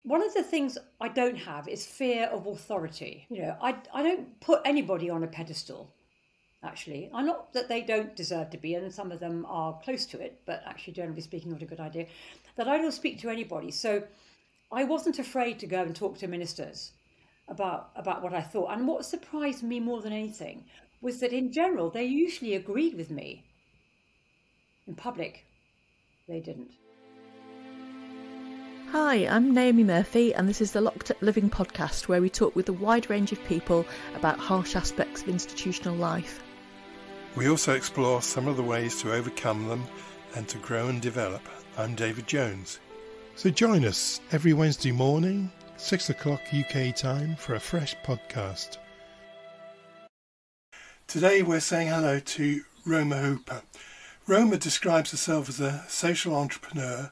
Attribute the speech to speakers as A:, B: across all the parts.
A: one of the things I don't have is fear of authority. I don't put anybody on a pedestal, actually. I'm not that they don't deserve to be, and some of them are close to it, but actually, generally speaking, not a good idea. That I don't speak to anybody. So I wasn't afraid to go and talk to ministers about what I thought. And what surprised me more than anything was that in general, they usually agreed with me. In public, they didn't.
B: Hi, I'm Naomi Murphy, and this is the Locked Up Living podcast, where we talk with a wide range of people about harsh aspects of institutional life.
C: We also explore some of the ways to overcome them and to grow and develop. I'm David Jones. So join us every Wednesday morning, 6 o'clock UK time, for a fresh podcast. Today we're saying hello to Roma Hooper. Roma describes herself as a social entrepreneur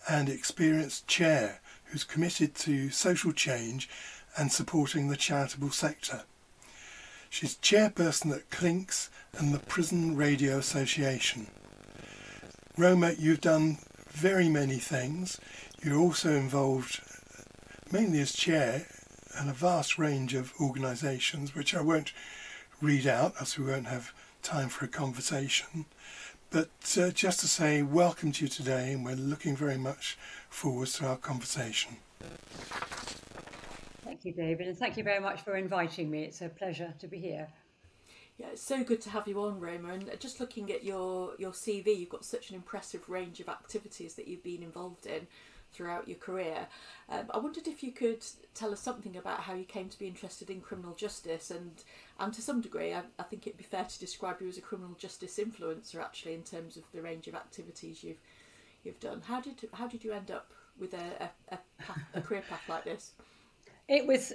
C: and experienced chair who's committed to social change and supporting the charitable sector. She's chairperson at Clinks and the Prison Radio Association. Roma, you've done very many things. You're also involved, mainly as chair, in a vast range of organisations, which I won't read out as we won't have time for a conversation. But just to say welcome to you today, and we're looking very much forward to our conversation.
A: Thank you, David, and thank you very much for inviting me. It's a pleasure to be here.
B: Yeah, it's so good to have you on, Roma. And just looking at your CV, you've got such an impressive range of activities that you've been involved in throughout your career. I wondered if you could tell us something about how you came to be interested in criminal justice, and to some degree, I think it'd be fair to describe you as a criminal justice influencer, actually, in terms of the range of activities you've done. How did you end up with a career path like this?
A: It was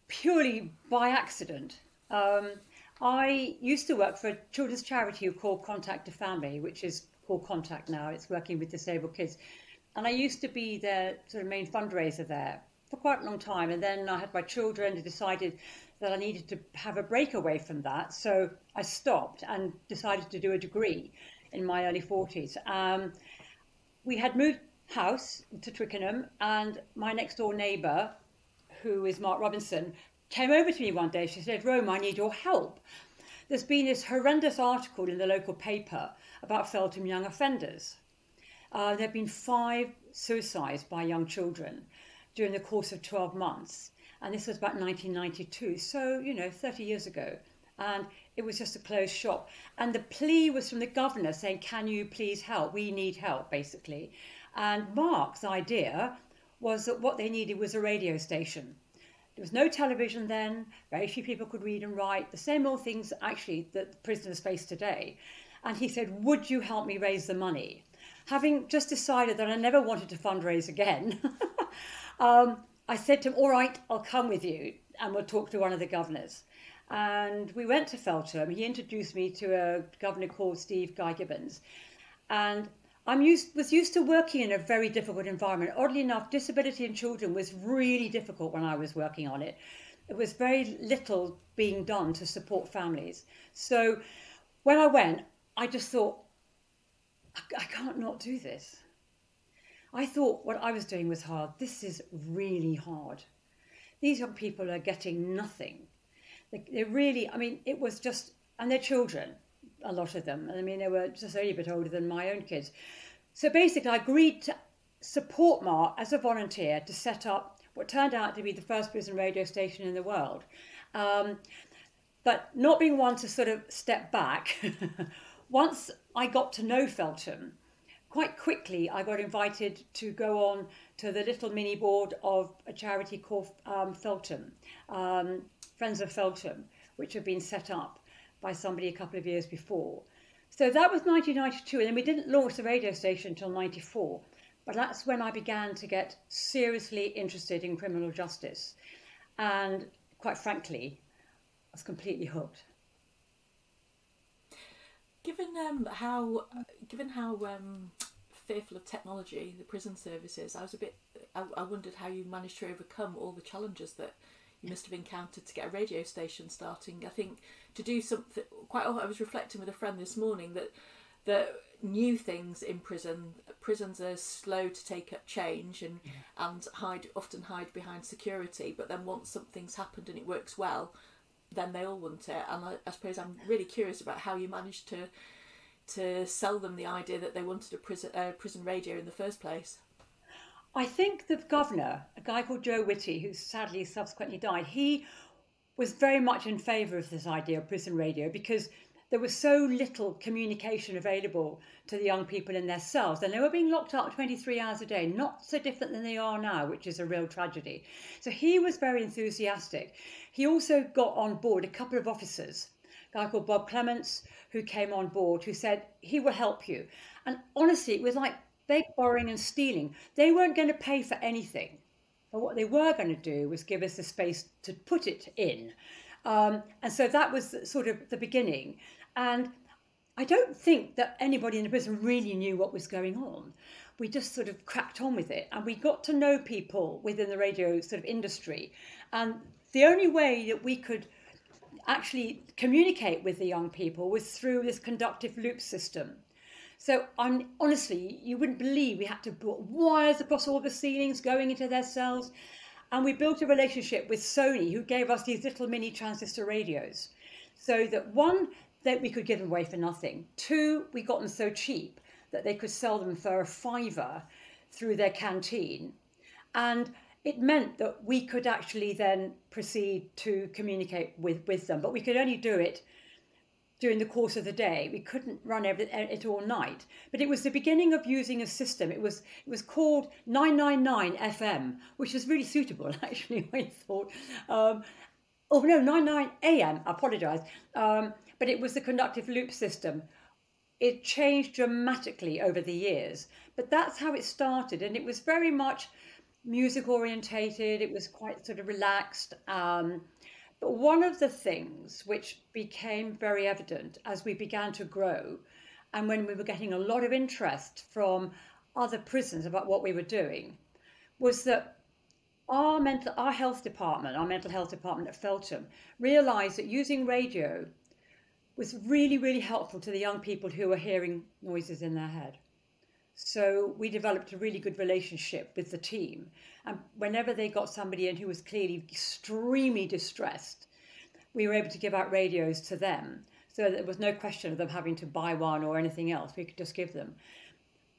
A: purely by accident. I used to work for a children's charity called Contact to Family, which is called Contact now. It's working with disabled kids. And I used to be their sort of main fundraiser there for quite a long time. And then I had my children and decided that I needed to have a break away from that. So I stopped and decided to do a degree in my early 40s. We had moved house to Twickenham, and my next door neighbour, who is Mark Robinson, came over to me one day. She said, "Roma, I need your help. There's been this horrendous article in the local paper about Feltham Young Offenders. There have been 5 suicides by young children during the course of 12 months. And this was about 1992, so, 30 years ago. And it was just a closed shop. And the plea was from the governor saying, "Can you please help? We need help," basically. And Mark's idea was that what they needed was a radio station. There was no television then, very few people could read and write, the same old things actually that prisoners face today. And he said, "Would you help me raise the money?" Having just decided that I never wanted to fundraise again, I said to him, "All right, I'll come with you and we'll talk to one of the governors." And we went to Feltham. He introduced me to a governor called Steve Guy Gibbons. And I was used to working in a very difficult environment. Oddly enough, disability in children was really difficult when I was working on it. There was very little being done to support families. So when I went, I just thought, I can't not do this. I thought what I was doing was hard. This is really hard. These young people are getting nothing. They really, it was just, and they're children, a lot of them. They were just only a bit older than my own kids. So basically, I agreed to support Mark as a volunteer to set up what turned out to be the first prison radio station in the world. But not being one to sort of step back, once I got to know Feltham, quite quickly I got invited to go on to the little mini board of a charity called Feltham, Friends of Feltham, which had been set up by somebody a couple of years before. So that was 1992, and then we didn't launch the radio station until 94. But that's when I began to get seriously interested in criminal justice. And quite frankly, I was completely hooked.
B: Given how fearful of technology the prison service is, I wondered how you managed to overcome all the challenges that you must have encountered to get a radio station starting. I think to do something I was reflecting with a friend this morning that that new things in prisons are slow to take up change and often hide behind security, but then once something's happened and it works well, then they all want it. And I suppose I'm really curious about how you managed to sell them the idea that they wanted a prison radio in the first place.
A: I think the governor, a guy called Joe Whitty, who sadly subsequently died, he was very much in favour of this idea of prison radio because there was so little communication available to the young people in their cells, and they were being locked up 23 hours a day, not so different than they are now, which is a real tragedy. So he was very enthusiastic. He also got on board a couple of officers, a guy called Bob Clements, who came on board, who said he will help you. And honestly, it was like beg, borrowing and stealing. They weren't going to pay for anything, but what they were going to do was give us the space to put it in. And so that was sort of the beginning. And I don't think that anybody in the prison really knew what was going on. We just sort of cracked on with it, and we got to know people within the radio sort of industry. And the only way that we could actually communicate with the young people was through this conductive loop system. So honestly, you wouldn't believe we had to put wires across all the ceilings going into their cells. And we built a relationship with Sony, who gave us these little mini transistor radios. So that one, that we could give them away for nothing. Two, we got them so cheap that they could sell them for a £5 through their canteen. And it meant that we could actually then proceed to communicate with them, but we could only do it during the course of the day. We couldn't run it all night. But it was the beginning of using a system. It was called 999 FM, which was really suitable, actually, I thought. 99 AM, I apologise. But it was the conductive loop system. It changed dramatically over the years, but that's how it started. And it was very much music orientated. It was quite sort of relaxed. But one of the things which became very evident as we began to grow, and when we were getting a lot of interest from other prisons about what we were doing, was that our mental health department at Feltham, realised that using radio was really, really helpful to the young people who were hearing noises in their head. So we developed a really good relationship with the team. And whenever they got somebody in who was clearly extremely distressed, we were able to give out radios to them. So there was no question of them having to buy one or anything else. We could just give them.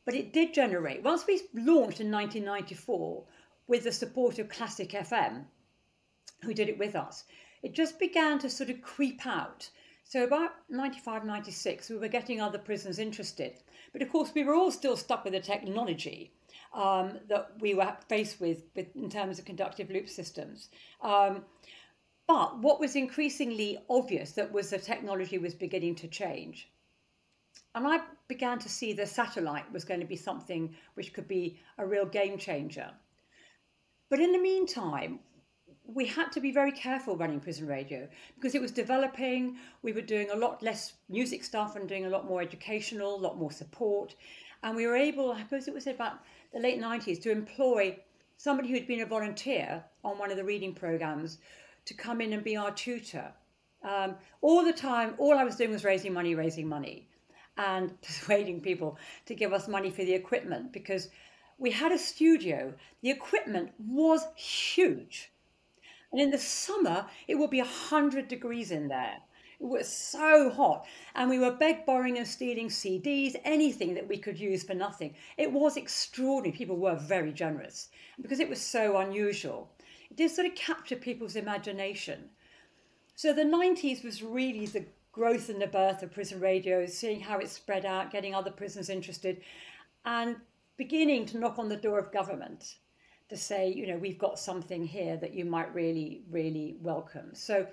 A: But it did generate, once we launched in 1994 with the support of Classic FM, who did it with us, it just began to sort of creep out. So about 95, 96, we were getting other prisons interested. But of course, we were all still stuck with the technology that we were faced with in terms of conductive loop systems. But what was increasingly obvious that was the technology was beginning to change. And I began to see the satellite was going to be something which could be a real game changer. But in the meantime, we had to be very careful running prison radio because it was developing. We were doing a lot less music stuff and doing a lot more educational, a lot more support. And we were able, I suppose it was about the late 90s, to employ somebody who'd been a volunteer on one of the reading programs to come in and be our tutor. All the time, all I was doing was raising money and persuading people to give us money for the equipment because we had a studio. The equipment was huge. And in the summer, it would be 100 degrees in there. It was so hot. And we were borrowing and stealing CDs, anything that we could use for nothing. It was extraordinary. People were very generous because it was so unusual. It did sort of capture people's imagination. So the 90s was really the growth and the birth of prison radio, seeing how it spread out, getting other prisons interested, and beginning to knock on the door of government to say, you know, we've got something here that you might really, really welcome. So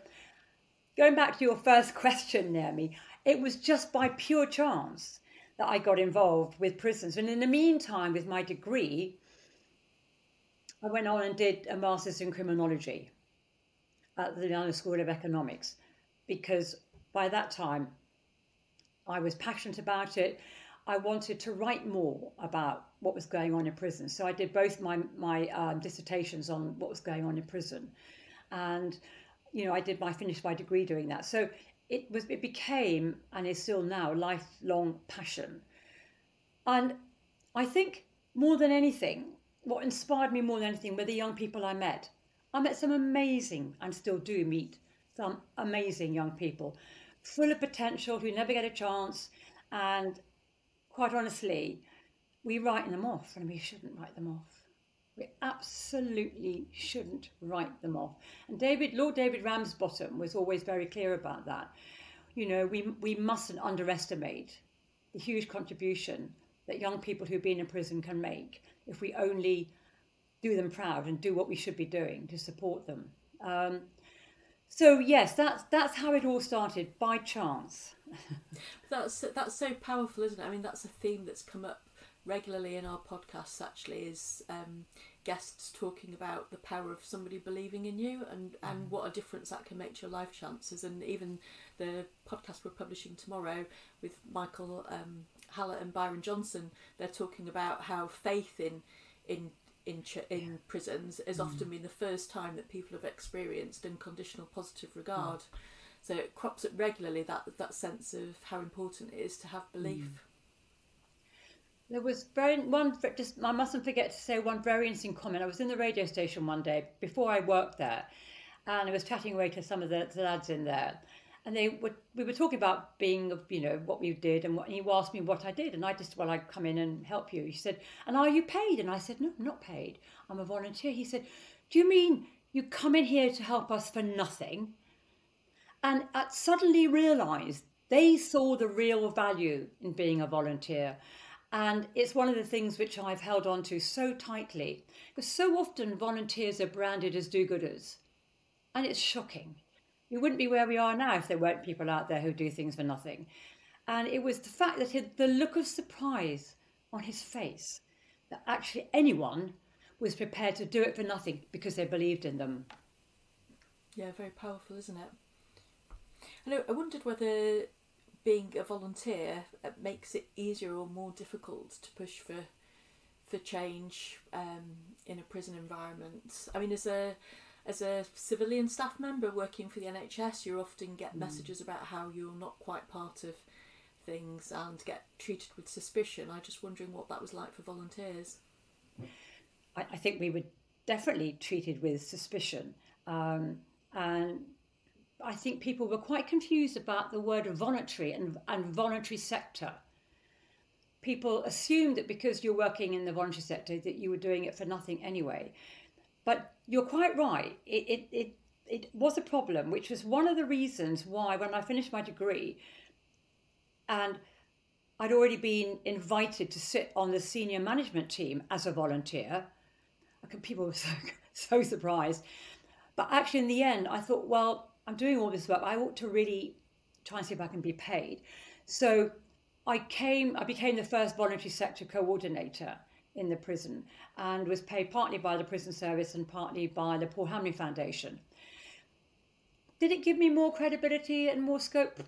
A: going back to your first question, Naomi, it was just by pure chance that I got involved with prisons. And in the meantime, with my degree, I went on and did a master's in criminology at the London School of Economics, because by that time I was passionate about it. I wanted to write more about what was going on in prison. So I did both my dissertations on what was going on in prison. And, you know, I finished my degree doing that. So it became, and is still now, a lifelong passion. And I think more than anything, what inspired me more than anything were the young people I met. I met some amazing, and still do meet some amazing young people, full of potential who never get a chance. And quite honestly, we write them off, and we shouldn't write them off. We absolutely shouldn't write them off. And Lord David Ramsbottom was always very clear about that. You know, we mustn't underestimate the huge contribution that young people who've been in prison can make if we only do them proud and do what we should be doing to support them. So yes, that's how it all started, by chance.
B: That's so powerful, isn't it? I mean, that's a theme that's come up regularly in our podcasts, actually, is guests talking about the power of somebody believing in you and what a difference that can make to your life chances. And even the podcast we're publishing tomorrow with Michael Hallett and Byron Johnson, they're talking about how faith in prisons has often been the first time that people have experienced unconditional positive regard. So it crops up regularly, that sense of how important it is to have belief.
A: There was I mustn't forget to say one very interesting comment. I was in the radio station one day before I worked there, and I was chatting away to some of the lads in there, and we were talking about being, you know, what we did, and he asked me what I did, and I just, well, I come in and help you. He said, and are you paid? And I said, no, I'm not paid. I'm a volunteer. He said, do you mean you come in here to help us for nothing? And I suddenly realised they saw the real value in being a volunteer. And it's one of the things which I've held on to so tightly, because so often volunteers are branded as do-gooders. And it's shocking. We wouldn't be where we are now if there weren't people out there who do things for nothing. And it was the fact that the look of surprise on his face, that actually anyone was prepared to do it for nothing because they believed in them.
B: Yeah, very powerful, isn't it? I wondered whether being a volunteer makes it easier or more difficult to push for change in a prison environment. I mean, as a civilian staff member working for the NHS, you often get messages about how you're not quite part of things and get treated with suspicion. I'm just wondering what that was like for volunteers.
A: I think we were definitely treated with suspicion, and I think people were quite confused about the word voluntary and voluntary sector. People assumed that because you're working in the voluntary sector that you were doing it for nothing anyway. But you're quite right. It was a problem, which was one of the reasons why when I finished my degree and I'd already been invited to sit on the senior management team as a volunteer, people were so surprised. But actually in the end, I thought, well, I'm doing all this work, I ought to really try and see if I can be paid. So I became the first voluntary sector coordinator in the prison and was paid partly by the prison service and partly by the Paul Hamley Foundation. Did it give me more credibility and more scope?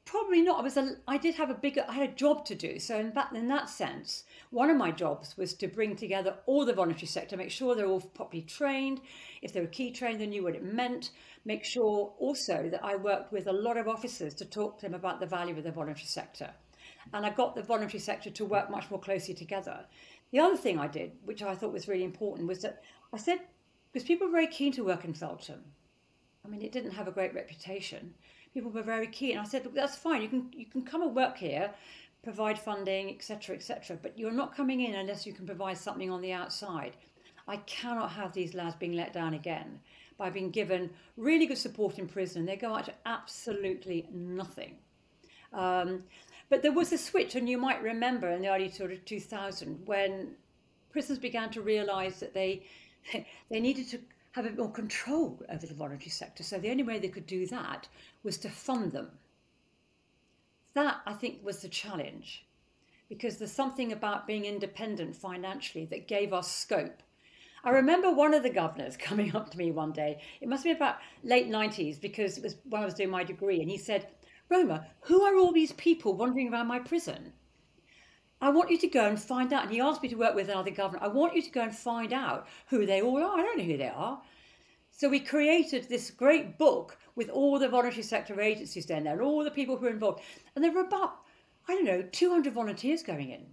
A: Probably not. I had a job to do. So in that sense, one of my jobs was to bring together all the voluntary sector, make sure they're all properly trained. If they were key trained, they knew what it meant. Make sure also that I worked with a lot of officers to talk to them about the value of the voluntary sector. And I got the voluntary sector to work much more closely together. The other thing I did, which I thought was really important, was that I said, because people were very keen to work in Feltham. I mean, it didn't have a great reputation. People were very keen. I said, look, that's fine. You can come and work here, provide funding, etc., but you're not coming in unless you can provide something on the outside. I cannot have these lads being let down again by being given really good support in prison. They go out to absolutely nothing. But there was a switch, and you might remember in the early sort of 2000 when prisons began to realise that they needed to have a bit more control over the voluntary sector. So the only way they could do that was to fund them. That, I think, was the challenge, because there's something about being independent financially that gave us scope. I remember one of the governors coming up to me one day, it must be about late 90s, because it was when I was doing my degree, and he said, Roma, who are all these people wandering around my prison? I want you to go and find out. And he asked me to work with another governor. I want you to go and find out who they all are. I don't know who they are. So we created this great book with all the voluntary sector agencies down there and all the people who were involved. And there were about, I don't know, 200 volunteers going in.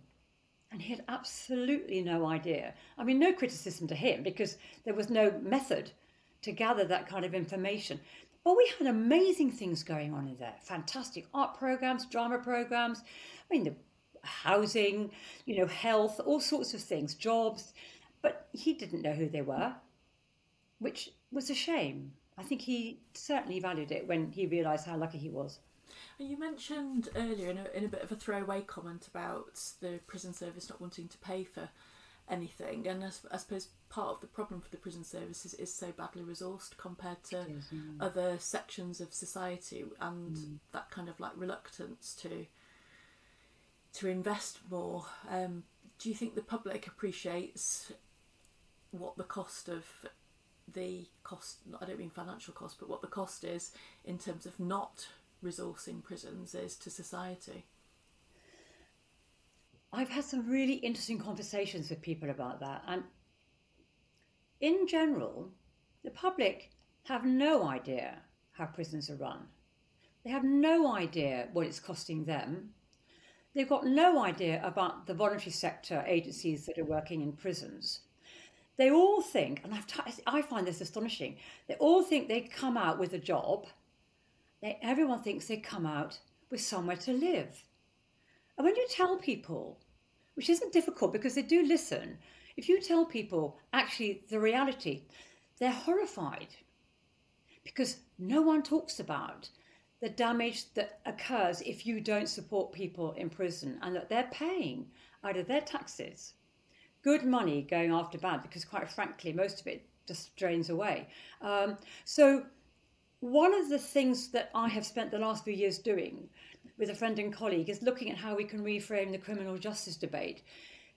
A: And he had absolutely no idea. I mean, no criticism to him because there was no method to gather that kind of information. But we had amazing things going on in there. Fantastic art programs, drama programs. I mean, the housing, health, all sorts of things, jobs. But he didn't know who they were, which was a shame. I think he certainly valued it when he realised how lucky he was.
B: And you mentioned earlier in a bit of a throwaway comment about the prison service not wanting to pay for anything, and I suppose part of the problem for the prison service is so badly resourced compared to other sections of society, and that kind of like reluctance to invest more. Do you think the public appreciates what the cost of I don't mean financial cost, but what the cost is in terms of not resourcing prisons is to society?
A: I've had some really interesting conversations with people about that, and in general, the public have no idea how prisons are run. They have no idea what it's costing them. They've got no idea about the voluntary sector agencies that are working in prisons. They all think, and I find this astonishing, they all think they come out with a job. Everyone thinks they come out with somewhere to live. And when you tell people, which isn't difficult because they do listen, if you tell people actually the reality, they're horrified because no one talks about the damage that occurs if you don't support people in prison, and that they're paying out of their taxes good money going after bad, because quite frankly, most of it just drains away. So one of the things that I have spent the last few years doing with a friend and colleague is looking at how we can reframe the criminal justice debate,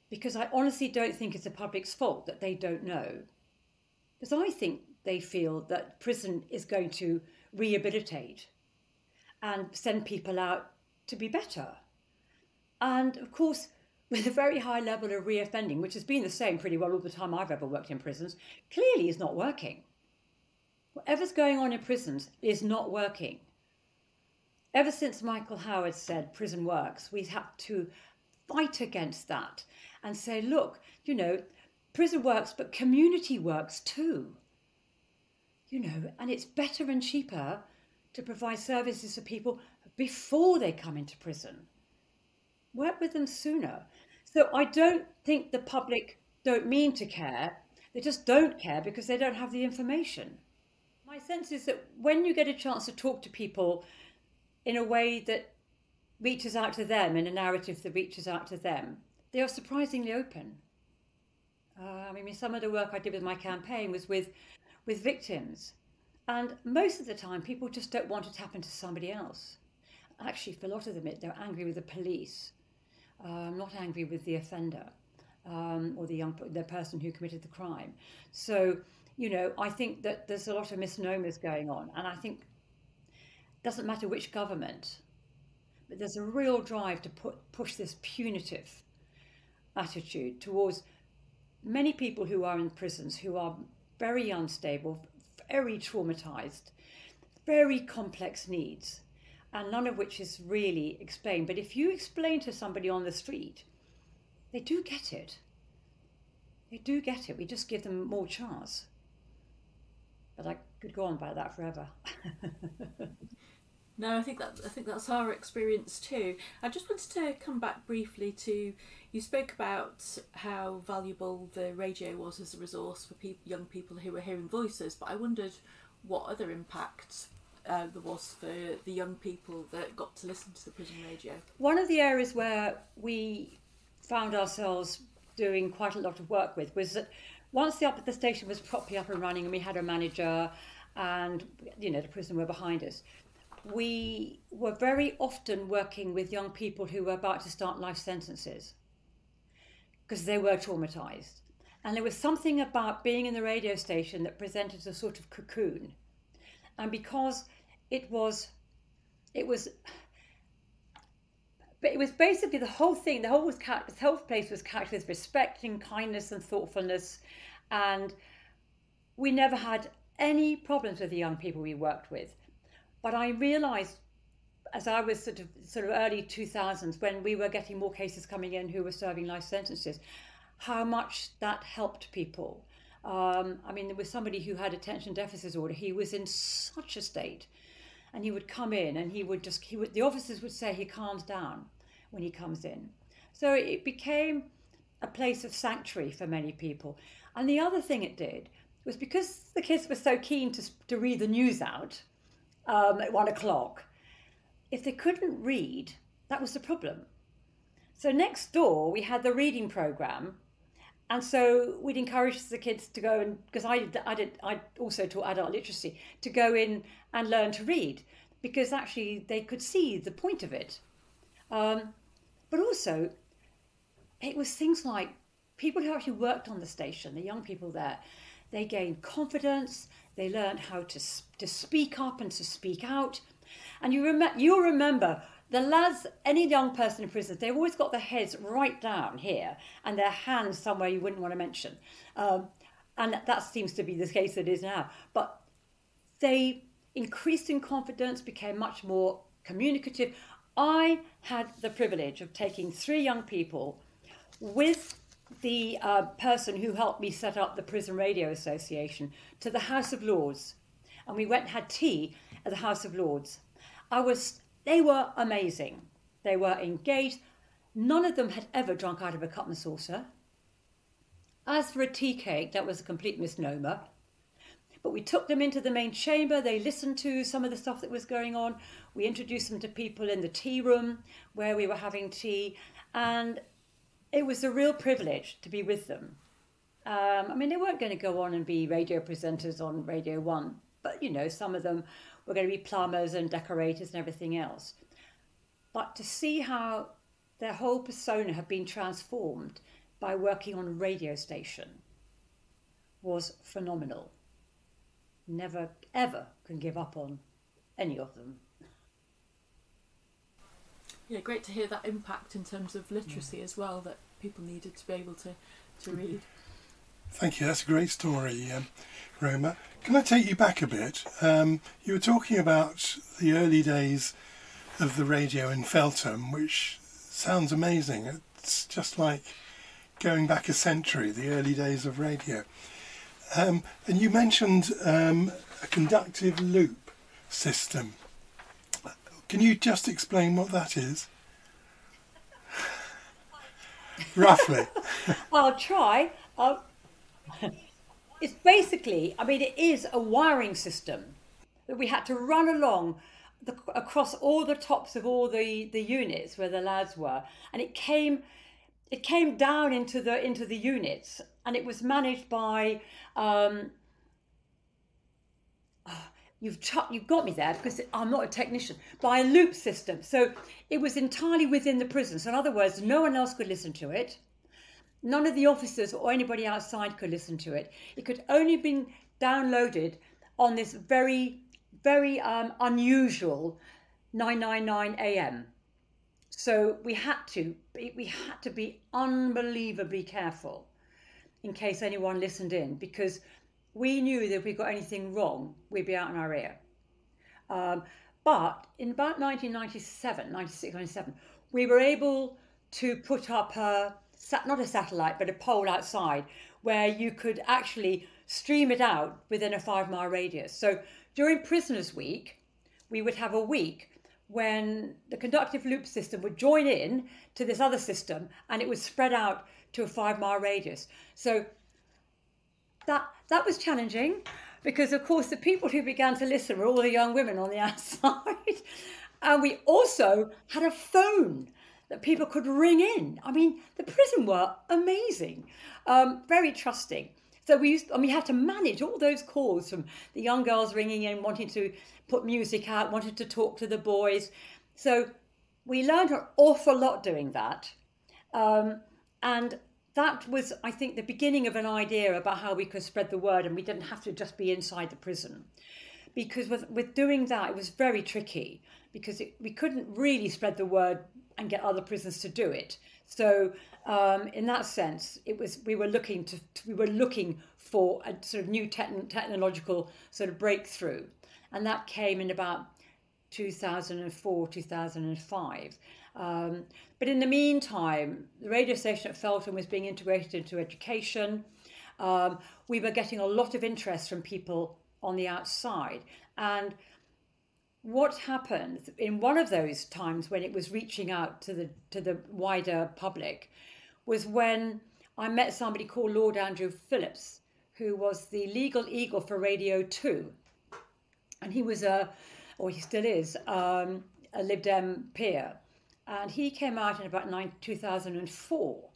A: because I honestly don't think it's the public's fault that they don't know. Because I think they feel that prison is going to rehabilitate and send people out to be better. And of course, with a very high level of reoffending, which has been the same pretty well all the time I've ever worked in prisons, clearly is not working. Whatever's going on in prisons is not working. Ever since Michael Howard said prison works, we've had to fight against that and say, look, prison works, but community works too. And it's better and cheaper to provide services for people before they come into prison. Work with them sooner. So I don't think the public don't mean to care. They just don't care because they don't have the information. My sense is that when you get a chance to talk to people in a way that reaches out to them, in a narrative that reaches out to them, they are surprisingly open. Some of the work I did with my campaign was with victims. And most of the time, people just don't want it to happen to somebody else. Actually, for a lot of them, they're angry with the police, not angry with the offender or the person who committed the crime. So, I think that there's a lot of misnomers going on. And I think it doesn't matter which government, but there's a real drive to push this punitive attitude towards many people who are in prisons, who are very unstable, very traumatized, very complex needs, and none of which is really explained. But if you explain to somebody on the street, they do get it. They do get it. We just give them more chance. But I could go on about that forever.
B: No, I think that's our experience too. I just wanted to come back briefly to, you spoke about how valuable the radio was as a resource for young people who were hearing voices, but I wondered what other impact there was for the young people that got to listen to the prison radio.
A: One of the areas where we found ourselves doing quite a lot of work with was that once the station was properly up and running and we had a manager and the prison were behind us, we were very often working with young people who were about to start life sentences because they were traumatized. And there was something about being in the radio station that presented a sort of cocoon. And because it was basically the whole thing, the whole place was characterized with respect and kindness and thoughtfulness. And we never had any problems with the young people we worked with. But I realised, as I was sort of early 2000s, when we were getting more cases coming in who were serving life sentences, how much that helped people. I mean, there was somebody who had attention deficit disorder. He was in such a state, and he would come in and the officers would say he calms down when he comes in. So it became a place of sanctuary for many people. And the other thing it did was, because the kids were so keen to read the news out at 1 o'clock, if they couldn't read, that was the problem. So next door we had the reading programme, and so we'd encourage the kids to go, and because I also taught adult literacy, to go in and learn to read, because actually they could see the point of it. But also, it was things like people who actually worked on the station, the young people there, they gained confidence, they learned how to speak up and to speak out. And you'll remember the lads, any young person in prison, they've always got their heads right down here and their hands somewhere you wouldn't want to mention. And that seems to be the case it is now. But they increased in confidence, became much more communicative. I had the privilege of taking 3 young people with the person who helped me set up the Prison Radio Association to the House of Lords. And we went and had tea at the House of Lords. They were amazing. They were engaged. None of them had ever drunk out of a cup and saucer. As for a tea cake, that was a complete misnomer. But we took them into the main chamber. They listened to some of the stuff that was going on. We introduced them to people in the tea room where we were having tea. And it was a real privilege to be with them. I mean, they weren't going to go on and be radio presenters on Radio 1. But, you know, some of them were going to be plumbers and decorators and everything else. But to see how their whole persona had been transformed by working on a radio station was phenomenal. Never, ever can give up on any of them.
B: Yeah, great to hear that impact in terms of literacy as well, that people needed to be able to read.
C: Thank you, that's a great story, Roma. Can I take you back a bit? You were talking about the early days of the radio in Feltham, which sounds amazing. It's just like going back a century, the early days of radio. And you mentioned a conductive loop system. Can you just explain what that is? Roughly.
A: I'll try. It's basically, I mean, it is a wiring system that we had to run along across all the tops of all the units where the lads were, and it came down into the units, and it was managed by you've got me there because I'm not a technician, by a loop system. So it was entirely within the prison. So in other words, no one else could listen to it. None of the officers or anybody outside could listen to it. It could only be downloaded on this very, very unusual 999 AM. So we had to be unbelievably careful in case anyone listened in, because we knew that if we got anything wrong, we'd be out in our ear. But in about 1997, 96, 97, we were able to put up not a satellite, but a pole outside where you could actually stream it out within a 5-mile radius. So during Prisoners' Week, we would have a week when the conductive loop system would join in to this other system, and it would spread out to a 5-mile radius. So that was challenging, because of course the people who began to listen were all the young women on the outside. And we also had a phone that people could ring in. I mean, the prison were amazing, very trusting. So we had to manage all those calls from the young girls ringing in, wanting to put music out, wanted to talk to the boys. So we learned an awful lot doing that. And that was, I think, the beginning of an idea about how we could spread the word, and we didn't have to just be inside the prison. Because with doing that, it was very tricky, because we couldn't really spread the word and get other prisons to do it. So in that sense, we were looking for a sort of new technological sort of breakthrough. And that came in about 2004, 2005. But in the meantime, the radio station at Feltham was being integrated into education. We were getting a lot of interest from people on the outside. And what happened in one of those times when it was reaching out to the wider public was when I met somebody called Lord Andrew Phillips, who was the legal eagle for Radio 2. And he was or he still is, a Lib Dem peer. And he came out in about 2004,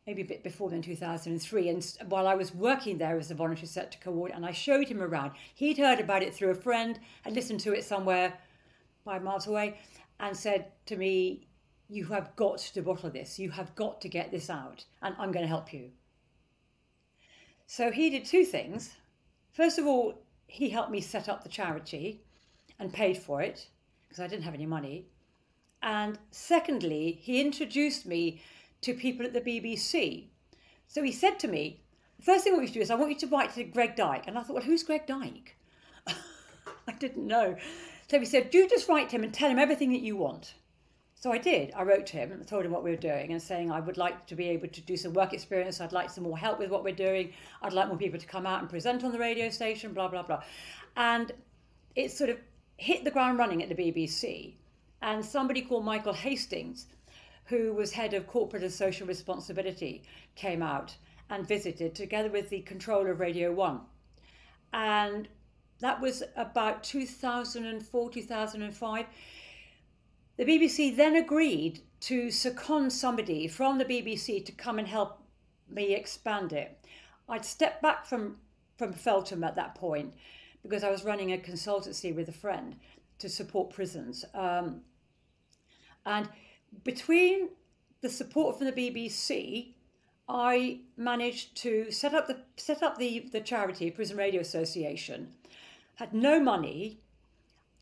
A: maybe a bit before then, 2003. And while I was working there as a voluntary sector coordinator, and I showed him around, he'd heard about it through a friend, had listened to it somewhere 5 miles away, and said to me, "You have got to bottle this. You have got to get this out, and I'm going to help you." So he did two things. First of all, he helped me set up the charity and paid for it because I didn't have any money. And secondly, he introduced me to people at the BBC. So he said to me, the first thing I want you to do is I want you to write to Greg Dyke. And I thought, well, who's Greg Dyke? I didn't know. So he said, do just write to him and tell him everything that you want. So I did. I wrote to him and told him what we were doing and saying I would like to be able to do some work experience. I'd like some more help with what we're doing. I'd like more people to come out and present on the radio station, blah, blah, blah. And it sort of hit the ground running at the BBC. And somebody called Michael Hastings, who was head of corporate and social responsibility, came out and visited together with the controller of Radio 1. And that was about 2004, 2005. The BBC then agreed to second somebody from the BBC to come and help me expand it. I'd stepped back from Feltham at that point because I was running a consultancy with a friend to support prisons. And between the support from the BBC, I managed to set up the charity, Prison Radio Association, had no money,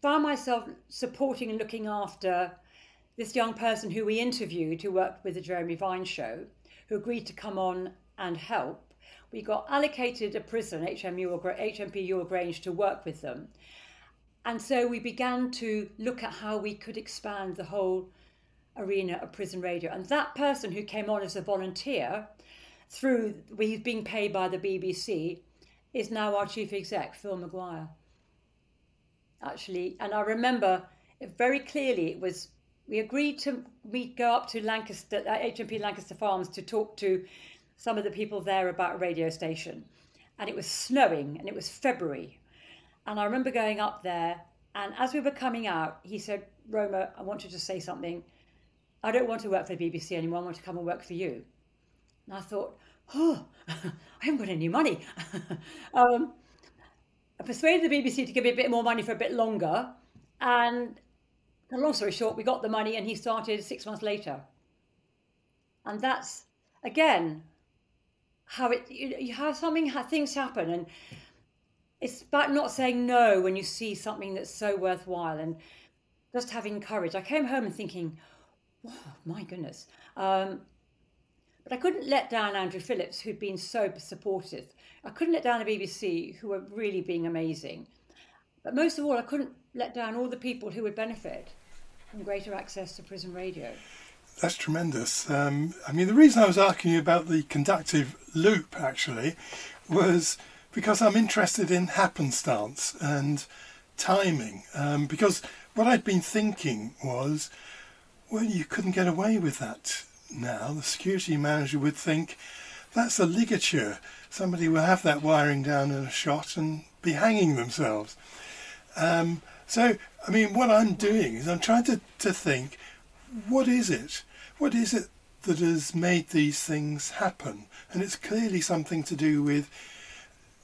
A: found myself supporting and looking after this young person who we interviewed who worked with the Jeremy Vine show, who agreed to come on and help. We got allocated a prison, HMP Ewell Grange, to work with them. And so we began to look at how we could expand the whole arena of prison radio. And that person who came on as a volunteer, he's being paid by the BBC, is now our chief exec, Phil Maguire. Actually, and I remember it very clearly, we agreed to go up to Lancaster, HMP Lancaster Farms, to talk to some of the people there about a radio station. And it was snowing and it was February. And I remember going up there, and as we were coming out, he said, "Roma, I want you to say something. I don't want to work for the BBC anymore. I want to come and work for you." And I thought, oh, I haven't got any money. I persuaded the BBC to give me a bit more money for a bit longer. And long story short, we got the money and he started 6 months later. And that's, again, how things happen. And it's about not saying no when you see something that's so worthwhile and just having courage. I came home and thinking, oh, my goodness. But I couldn't let down Andrew Phillips, who'd been so supportive. I couldn't let down the BBC, who were really being amazing. But most of all, I couldn't let down all the people who would benefit from greater access to prison radio.
C: That's tremendous. I mean, the reason I was asking you about the conductive loop, actually, was because I'm interested in happenstance and timing. Because what I'd been thinking was, well, you couldn't get away with that now. The security manager would think, that's a ligature. Somebody will have that wiring down in a shot and be hanging themselves. So, I mean, what I'm doing is I'm trying to think, what is it? What is it that has made these things happen? And it's clearly something to do with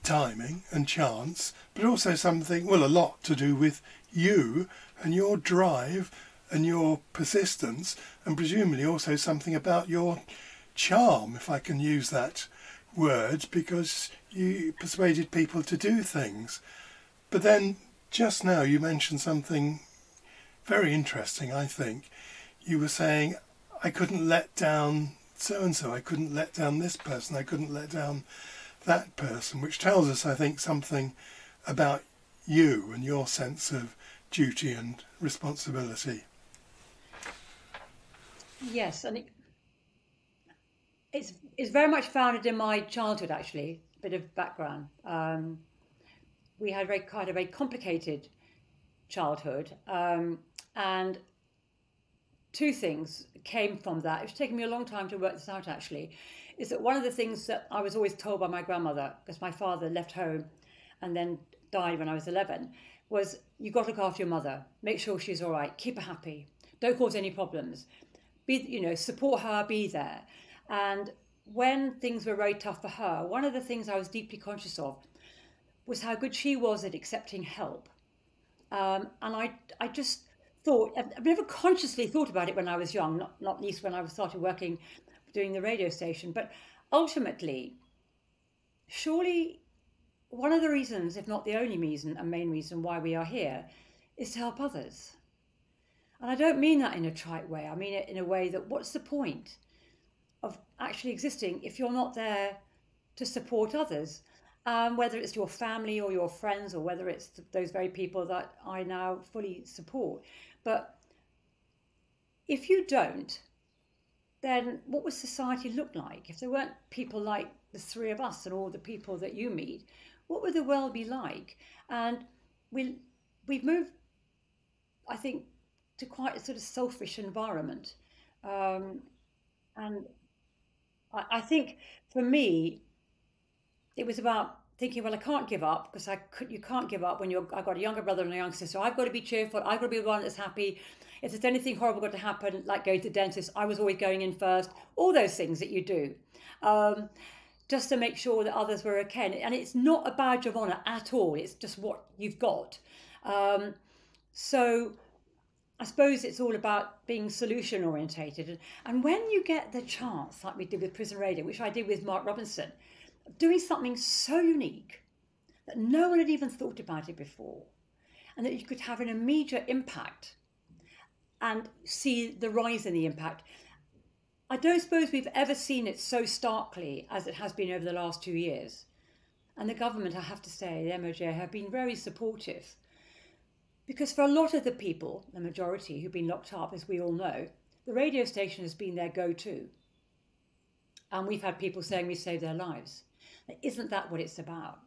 C: timing and chance, but also something, well, a lot to do with you and your drive and your persistence, and presumably also something about your charm, if I can use that word, because you persuaded people to do things. But then just now you mentioned something very interesting, I think. You were saying, I couldn't let down so-and-so, I couldn't let down this person, I couldn't let down that person, which tells us, I think, something about you and your sense of duty and responsibility.
A: Yes, and it's very much founded in my childhood, actually. A bit of background. We had a very complicated childhood, and two things came from that. It's taken me a long time to work this out, actually. Is that one of the things that I was always told by my grandmother, because my father left home and then died when I was 11, was you got to look after your mother, make sure she's all right, keep her happy, don't cause any problems, support her, be there. And when things were very tough for her, one of the things I was deeply conscious of was how good she was at accepting help. And I just thought, I've never consciously thought about it when I was young, not least when I started working, doing the radio station, but ultimately, surely one of the reasons, if not the only reason and main reason why we are here, is to help others. And I don't mean that in a trite way. I mean it in a way that what's the point of actually existing if you're not there to support others? Whether it's your family or your friends, or whether it's those very people that I now fully support. But if you don't, then what would society look like? If there weren't people like the three of us and all the people that you meet, what would the world be like? And we've moved, I think, to quite a sort of selfish environment. And I think for me, it was about thinking, well, I can't give up, because you can't give up when I've got a younger brother and a younger sister. So I've got to be cheerful. I've got to be the one that's happy. If there's anything horrible got to happen, like going to the dentist, I was always going in first. All those things that you do, just to make sure that others were okay. And it's not a badge of honour at all. It's just what you've got. So I suppose it's all about being solution orientated. And when you get the chance, like we did with Prison Radio, which I did with Mark Robinson, doing something so unique that no one had even thought about it before, and that you could have an immediate impact and see the rise in the impact. I don't suppose we've ever seen it so starkly as it has been over the last 2 years. And the government, I have to say, the MOJ, have been very supportive. Because for a lot of the people, the majority who've been locked up, as we all know, the radio station has been their go-to. And we've had people saying we saved their lives. Now, isn't that what it's about?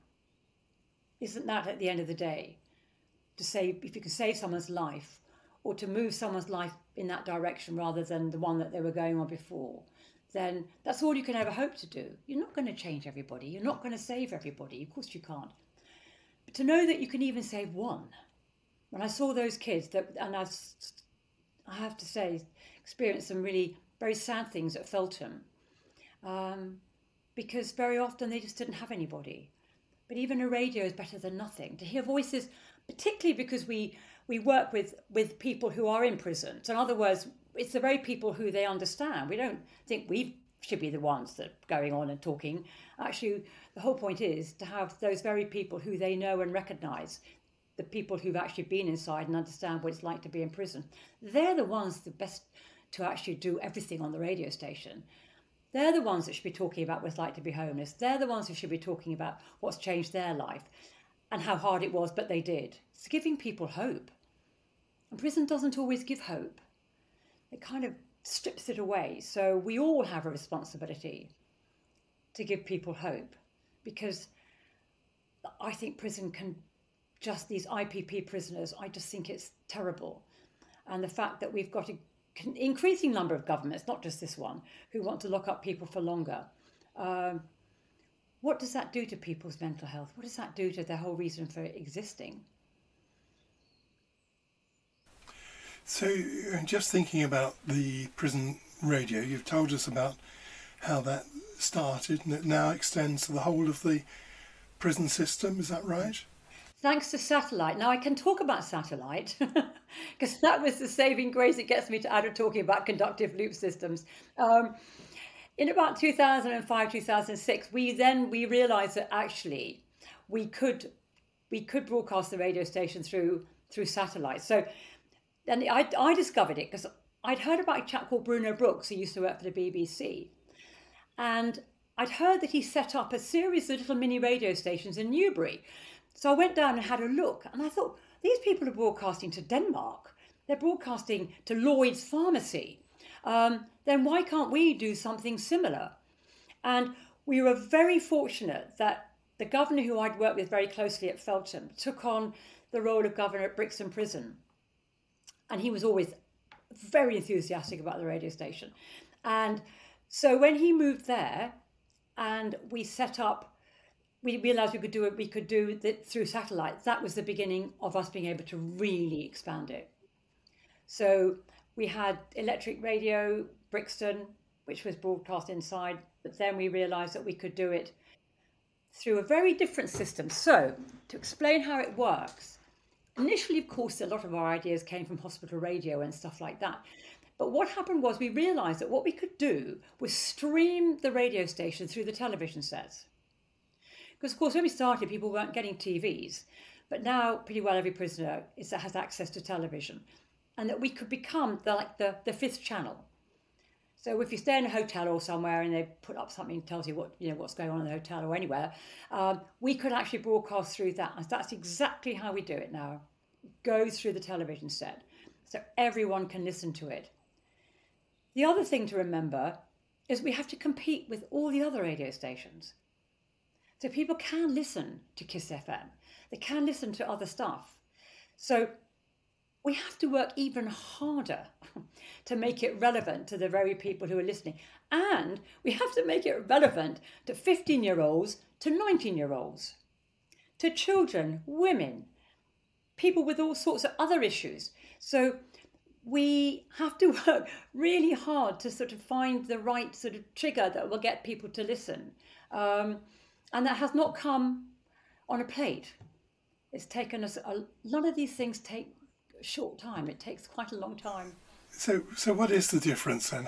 A: Isn't that, at the end of the day, to save, if you can save someone's life, or to move someone's life in that direction rather than the one that they were going on before, then that's all you can ever hope to do. You're not going to change everybody. You're not going to save everybody. Of course you can't. But to know that you can even save one. When I saw those kids, and I have to say, experienced some really very sad things at Feltham, because very often they just didn't have anybody. But even a radio is better than nothing. To hear voices, particularly because we work with people who are in prison. So in other words, it's the very people who they understand. We don't think we should be the ones that are going on and talking. Actually, the whole point is to have those very people who they know and recognise, the people who've actually been inside and understand what it's like to be in prison. They're the ones the best to actually do everything on the radio station. They're the ones that should be talking about what it's like to be homeless. They're the ones who should be talking about what's changed their life and how hard it was, but they did. It's giving people hope. And prison doesn't always give hope. It kind of strips it away. So we all have a responsibility to give people hope, because I think prison can just, these IPP prisoners, I just think it's terrible. And the fact that we've got an increasing number of governments, not just this one, who want to lock up people for longer. What does that do to people's mental health? What does that do to their whole reason for existing?
C: So just thinking about the prison radio, you've told us about how that started and it now extends to the whole of the prison system, is that right?
A: Thanks to satellite. Now I can talk about satellite because that was the saving grace. It gets me to out of talking about conductive loop systems. In about 2005, 2006, we realised that actually we could broadcast the radio station through satellite. So then I discovered it because I'd heard about a chap called Bruno Brooks who used to work for the BBC, and I'd heard that he set up a series of little mini radio stations in Newbury. So I went down and had a look, and I thought, these people are broadcasting to Denmark. They're broadcasting to Lloyd's Pharmacy. Then why can't we do something similar? And we were very fortunate that the governor who I'd worked with very closely at Feltham took on the role of governor at Brixton Prison. And he was always very enthusiastic about the radio station. And so when he moved there and we set up, we realised we could do it through satellite. That was the beginning of us being able to really expand it. So we had electric radio, Brixton, which was broadcast inside, but then we realised that we could do it through a very different system. So to explain how it works, initially, of course, a lot of our ideas came from hospital radio and stuff like that. But what happened was we realised that what we could do was stream the radio station through the television sets. Because, of course, when we started, people weren't getting TVs. But now, pretty well every prisoner has access to television. And that we could become the fifth channel. So if you stay in a hotel or somewhere and they put up something that tells you what's going on in the hotel or anywhere, we could actually broadcast through that. And that's exactly how we do it now. Go through the television set. So everyone can listen to it. The other thing to remember is we have to compete with all the other radio stations. So people can listen to Kiss FM. They can listen to other stuff. So we have to work even harder to make it relevant to the very people who are listening. And we have to make it relevant to 15-year-olds to 19-year-olds, to children, women, people with all sorts of other issues. So we have to work really hard to sort of find the right sort of trigger that will get people to listen. And that has not come on a plate. It's taken us, a lot of these things take a short time. It takes quite a long time.
C: So what is the difference then?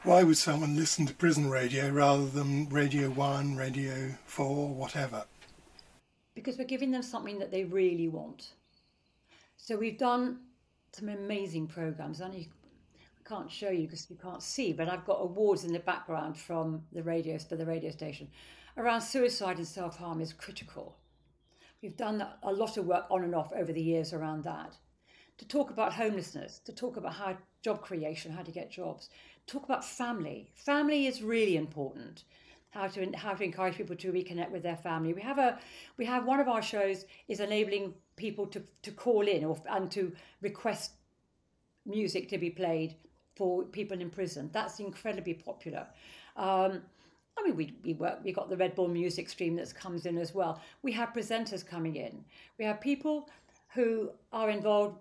C: Why would someone listen to prison radio rather than Radio 1, Radio 4, whatever?
A: Because we're giving them something that they really want. So we've done some amazing programmes. I can't show you because you can't see, but I've got awards in the background from the radio station around suicide and self-harm is critical. We've done a lot of work on and off over the years around that. To talk about homelessness, to talk about job creation, how to get jobs, talk about family. Family is really important. How to encourage people to reconnect with their family. We have one of our shows is enabling people to call in and to request music to be played for people in prison. That's incredibly popular. We got the Red Bull music stream that comes in as well. We have presenters coming in. We have people who are involved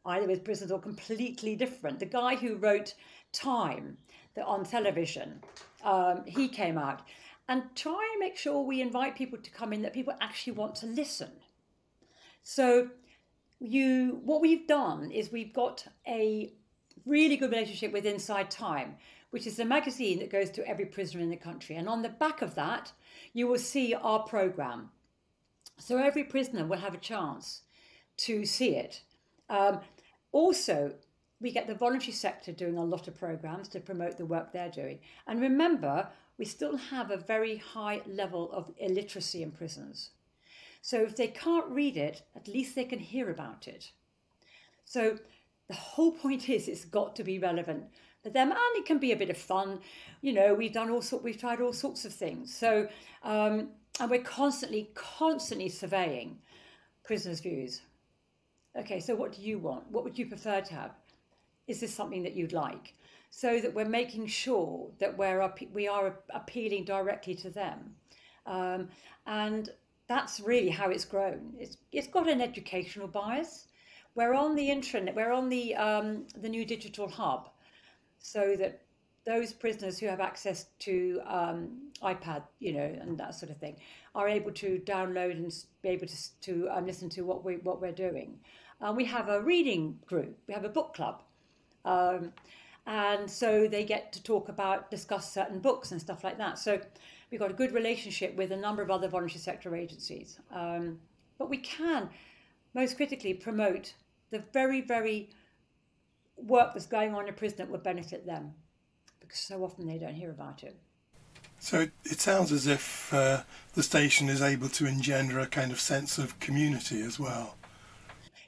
A: either with prisons or completely different. The guy who wrote Time on television, he came out, and try and make sure we invite people to come in that people actually want to listen. So what we've done is we've got a really good relationship with Inside Time, which is a magazine that goes to every prisoner in the country. And on the back of that, you will see our programme. So every prisoner will have a chance to see it. Also, we get the voluntary sector doing a lot of programmes to promote the work they're doing. And remember, we still have a very high level of illiteracy in prisons. So if they can't read it, at least they can hear about it. So the whole point is it's got to be relevant for them, and it can be a bit of fun. We've tried all sorts of things. So, and we're constantly surveying prisoners' views. Okay, so what do you want? What would you prefer to have? Is this something that you'd like? So that we're making sure that we are appealing directly to them. And that's really how it's grown. It's got an educational bias. We're on the intranet, we're on the new digital hub, so that those prisoners who have access to iPad, and that sort of thing, are able to download and be able to listen to what we're doing. We have a reading group, we have a book club, and so they get to discuss certain books and stuff like that. So we've got a good relationship with a number of other voluntary sector agencies, but we can most critically promote the very, very work that's going on in prison that will benefit them. because so often they don't hear about it.
C: So it sounds as if the station is able to engender a kind of sense of community as well.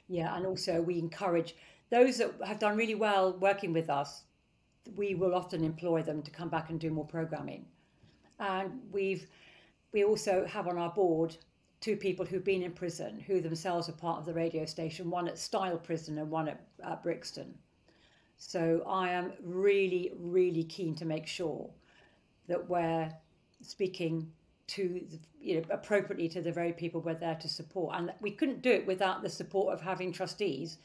A: Yeah, and also we encourage those that have done really well working with us. We will often employ them to come back and do more programming. And we also have on our board 2 people who've been in prison, who themselves are part of the radio station, one at Style Prison and one at Brixton. So I am really, really keen to make sure that we're speaking to, appropriately to the very people we're there to support. And we couldn't do it without the support of having trustees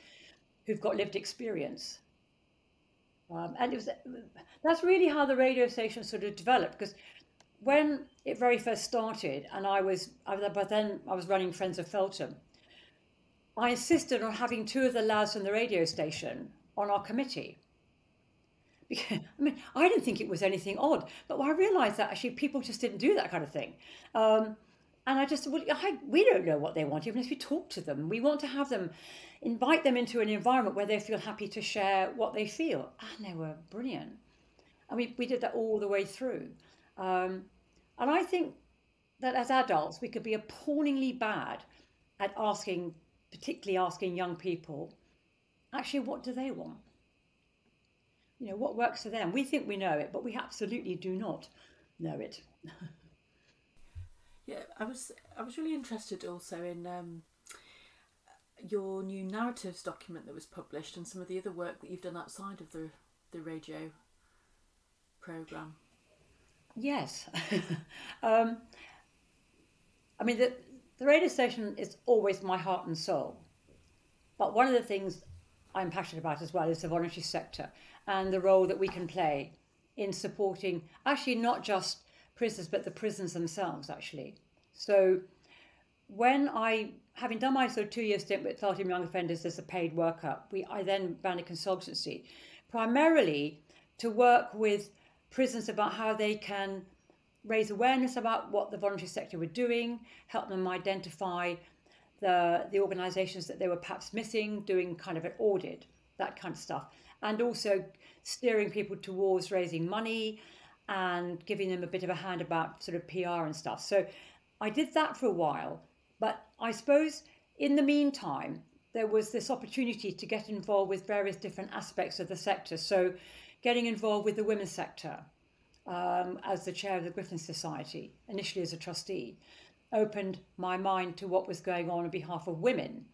A: who've got lived experience. And that's really how the radio station sort of developed, because when it very first started, and by then I was running Friends of Feltham, I insisted on having 2 of the lads from the radio station on our committee. Because, I mean, I didn't think it was anything odd, but I realised that actually people just didn't do that kind of thing. And I just, we don't know what they want, even if we talk to them. We want to have them, invite them into an environment where they feel happy to share what they feel. And they were brilliant. And we did that all the way through. And I think that as adults, we could be appallingly bad at particularly asking young people, actually, what do they want? What works for them? We think we know it, but we absolutely do not know it.
B: Yeah, I was really interested also in your new narratives document that was published and some of the other work that you've done outside of the radio programme.
A: Yes. I mean, the radio station is always my heart and soul. But one of the things I'm passionate about as well is the voluntary sector and the role that we can play in supporting actually not just prisoners, but the prisons themselves, actually. So when having done my sort of 2-year stint with Feltham Young Offenders as a paid worker, I then ran a consultancy, primarily to work with prisons about how they can raise awareness about what the voluntary sector were doing, help them identify the organisations that they were perhaps missing, doing kind of an audit, that kind of stuff, and also steering people towards raising money and giving them a bit of a hand about sort of PR and stuff. So I did that for a while, but I suppose in the meantime, there was this opportunity to get involved with various different aspects of the sector. So getting involved with the women's sector as the chair of the Griffin Society, initially as a trustee, opened my mind to what was going on behalf of women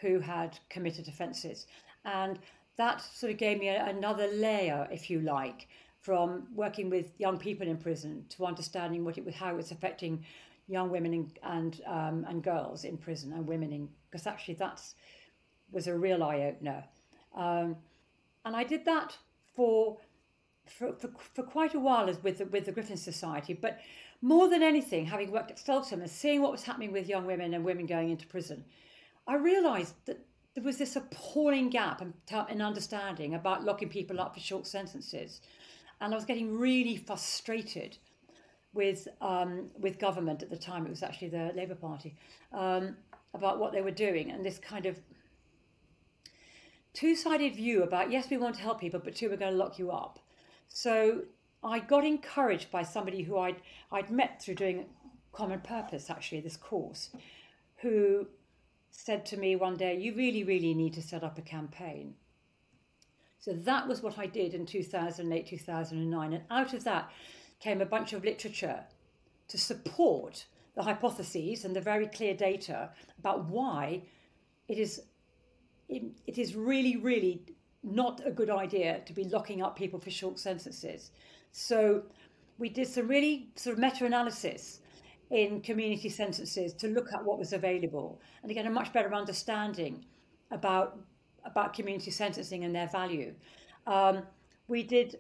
A: who had committed offences. And that sort of gave me another layer, if you like, from working with young people in prison to understanding how it was affecting young women and girls in prison and women because actually that was a real eye-opener. And I did that for quite a while with the Griffin Society, but more than anything, having worked at Feltham and seeing what was happening with young women and women going into prison, I realised that there was this appalling gap in understanding about locking people up for short sentences. And I was getting really frustrated with government at the time. It was actually the Labour Party, about what they were doing, and this kind of two-sided view about, yes, we want to help people, but 2, we're going to lock you up. So I got encouraged by somebody who I'd met through doing Common Purpose, actually, this course, who said to me one day, you really, really need to set up a campaign. So that was what I did in 2008, 2009. And out of that came a bunch of literature to support the hypotheses and the very clear data about why it is really, really not a good idea to be locking up people for short sentences. So we did some really sort of meta-analysis in community sentences to look at what was available and to get a much better understanding about community sentencing and their value. We did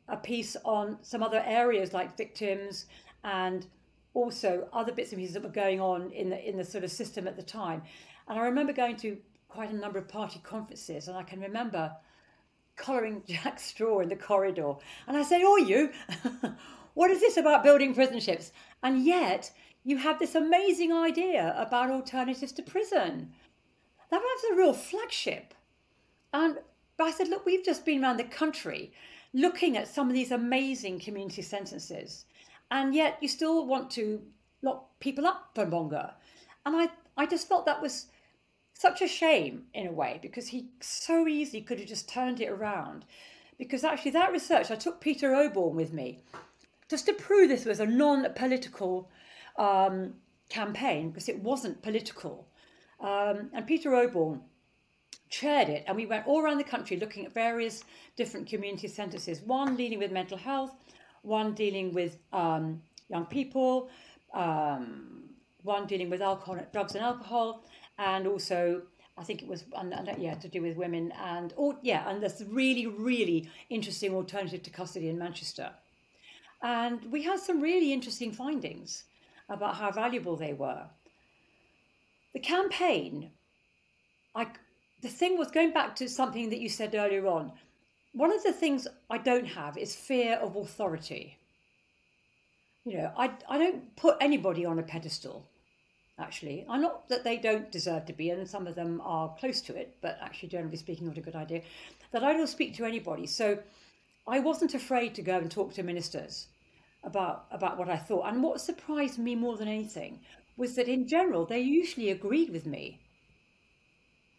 A: a piece on some other areas like victims and also other bits and pieces that were going on in the sort of system at the time. And I remember going to quite a number of party conferences, and I can remember collaring Jack Straw in the corridor. And I say, oh, you, what is this about building prison ships? And yet you have this amazing idea about alternatives to prison. That was a real flagship. But I said, look, we've just been around the country looking at some of these amazing community sentences, and yet you still want to lock people up for longer. And I just felt that was such a shame in a way, because he so easily could have just turned it around. Because actually that research, I took Peter Oborne with me just to prove this was a non-political campaign, because it wasn't political. And Peter Oborne chaired it, and we went all around the country looking at various different community sentences, one dealing with mental health, one dealing with young people, one dealing with alcohol, drugs and alcohol, and also I think it was to do with women, and this really, really interesting alternative to custody in Manchester. And we had some really interesting findings about how valuable they were. The campaign, the thing was, going back to something that you said earlier on, one of the things I don't have is fear of authority. You know, I don't put anybody on a pedestal, actually. I'm not that they don't deserve to be, and some of them are close to it, but actually, generally speaking, not a good idea, that I don't speak to anybody. So I wasn't afraid to go and talk to ministers about what I thought. And what surprised me more than anything was that in general, they usually agreed with me.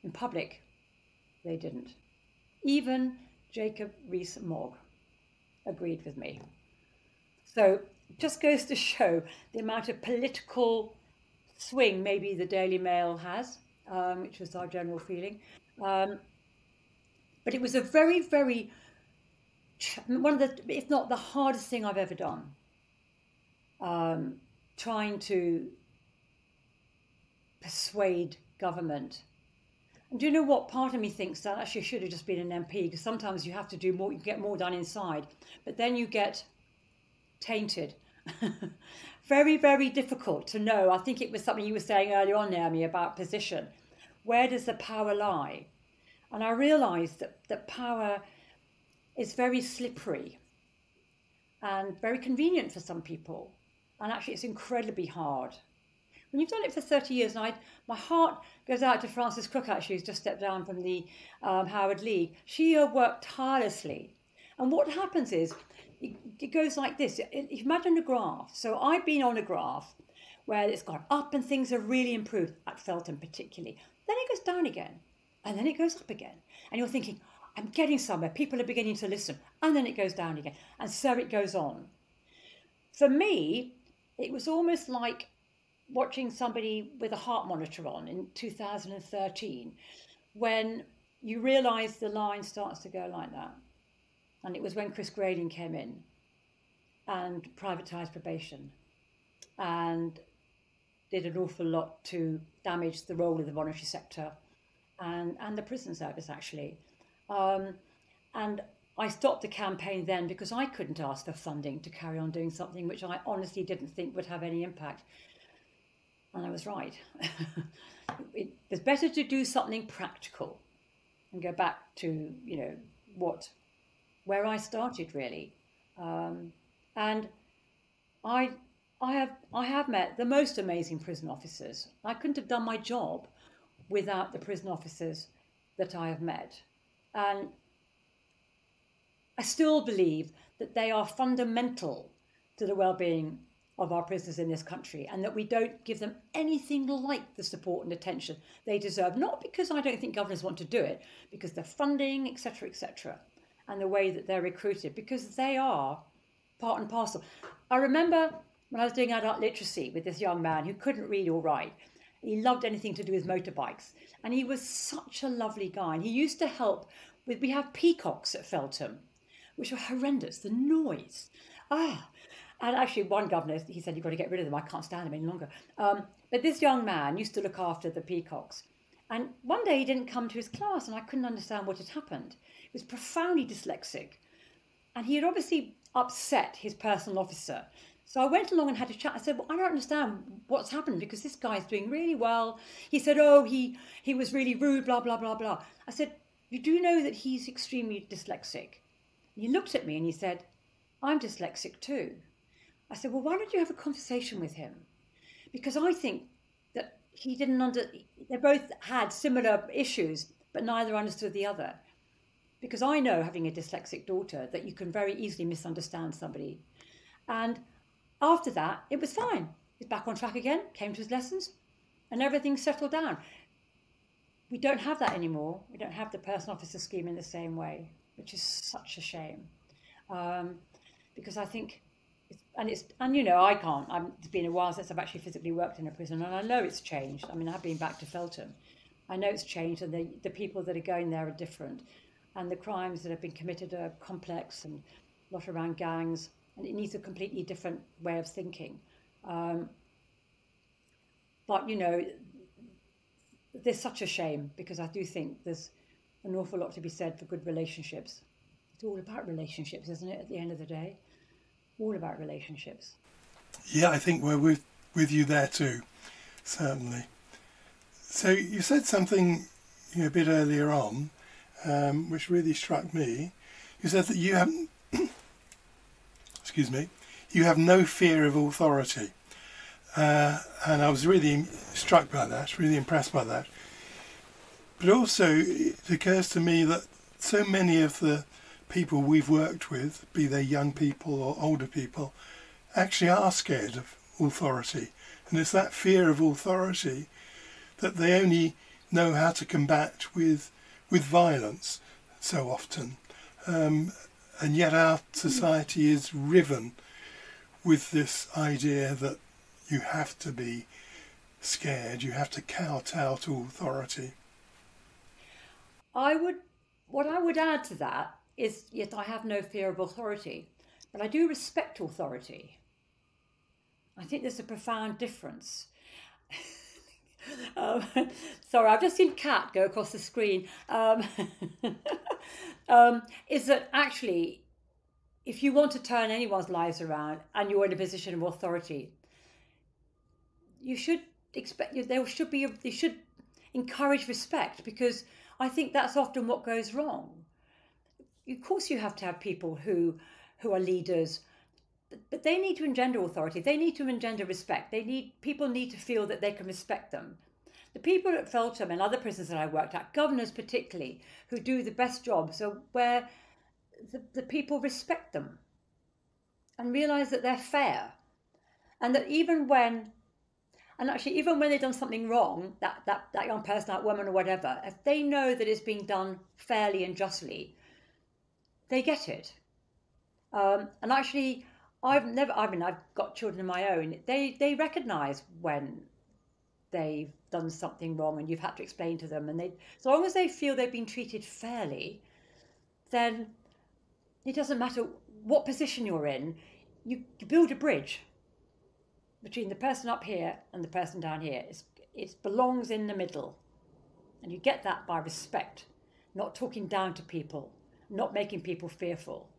A: In public, they didn't. Even Jacob Rees-Mogg agreed with me. So it just goes to show the amount of political swing maybe the Daily Mail has, which was our general feeling. But it was a very, very, one of the, if not the hardest thing I've ever done. Trying to persuade government. And do you know what? Part of me thinks that actually I should have just been an MP, because sometimes you have to do more, you get more done inside, but then you get tainted. Very, very difficult to know. I think it was something you were saying earlier on, Naomi, about position. Where does the power lie? And I realised that power is very slippery and very convenient for some people. And actually it's incredibly hard. When you've done it for 30 years, and my heart goes out to Frances Crook, actually, who's just stepped down from the Howard League. She worked tirelessly. And what happens is, it goes like this. Imagine a graph. So I've been on a graph where it's gone up and things have really improved, at Feltham particularly. Then it goes down again, and then it goes up again. And you're thinking, I'm getting somewhere. People are beginning to listen. And then it goes down again. And so it goes on. For me, it was almost like watching somebody with a heart monitor on in 2013, when you realise the line starts to go like that. And it was when Chris Grayling came in and privatised probation and did an awful lot to damage the role of the voluntary sector and the prison service, actually. And I stopped the campaign then because I couldn't ask for funding to carry on doing something which I honestly didn't think would have any impact. And I was right. It was better to do something practical and go back to, you know, where I started, really. And I have met the most amazing prison officers. I couldn't have done my job without the prison officers that I have met. And I still believe that they are fundamental to the well-being of our prisoners in this country, and that we don't give them anything like the support and attention they deserve. Not because I don't think governors want to do it, because the funding, etc., and the way that they're recruited, because they are part and parcel. I remember when I was doing adult literacy with this young man who couldn't read or write. He loved anything to do with motorbikes, and he was such a lovely guy. And he used to help with, we have peacocks at Feltham, which were horrendous, the noise. And actually one governor, he said, you've got to get rid of them, I can't stand them any longer. But this young man used to look after the peacocks. And one day he didn't come to his class, and I couldn't understand what had happened. He was profoundly dyslexic, and he had obviously upset his personal officer. So I went along and had a chat. I said, well, I don't understand what's happened, because this guy's doing really well. He said, oh, he was really rude, blah, blah, blah, blah. I said, you do know that he's extremely dyslexic? And he looked at me and he said, I'm dyslexic too. I said, well, why don't you have a conversation with him? Because I think that he didn't they both had similar issues, but neither understood the other. because I know, having a dyslexic daughter, that you can very easily misunderstand somebody. And after that, it was fine. He's back on track again, came to his lessons, and everything settled down. We don't have that anymore. We don't have the person officer scheme in the same way, which is such a shame. Because I think, and you know, it's been a while since I've actually physically worked in a prison, and I know it's changed. I mean, I've been back to Feltham. I know it's changed, and the people that are going there are different, and the crimes that have been committed are complex and a lot around gangs, and it needs a completely different way of thinking. But, you know, there's such a shame, because I do think there's an awful lot to be said for good relationships. It's all about relationships, isn't it, at the end of the day? All about relationships.
C: Yeah, I think we're with you there too, certainly. So you said something a bit earlier on, which really struck me. You said that you haven't, excuse me, you have no fear of authority. And I was really struck by that, really impressed by that. But also it occurs to me that so many of the people we've worked with, be they young people or older people, actually are scared of authority. And it's that fear of authority that they only know how to combat with violence so often. And yet our society is riven with this idea that you have to be scared, you have to kowtow to authority.
A: What I would add to that is, yes, I have no fear of authority, but I do respect authority. I think there's a profound difference. Sorry, I've just seen Kat go across the screen. Is that actually, if you want to turn anyone's lives around and you're in a position of authority, you should expect, they should encourage respect, because I think that's often what goes wrong. Of course, you have to have people who are leaders, but they need to engender authority. They need to engender respect. People need to feel that they can respect them. The people at Feltham and other prisons that I worked at, governors particularly, who do the best jobs, are where the people respect them and realise that they're fair, and that even when they've done something wrong, that young person, that woman or whatever, if they know that it's being done fairly and justly, they get it. And actually, I've got children of my own. They recognise when they've done something wrong and you've had to explain to them. And so long as they feel they've been treated fairly, then it doesn't matter what position you're in. You build a bridge between the person up here and the person down here. It belongs in the middle. And you get that by respect, not talking down to people, not making people fearful,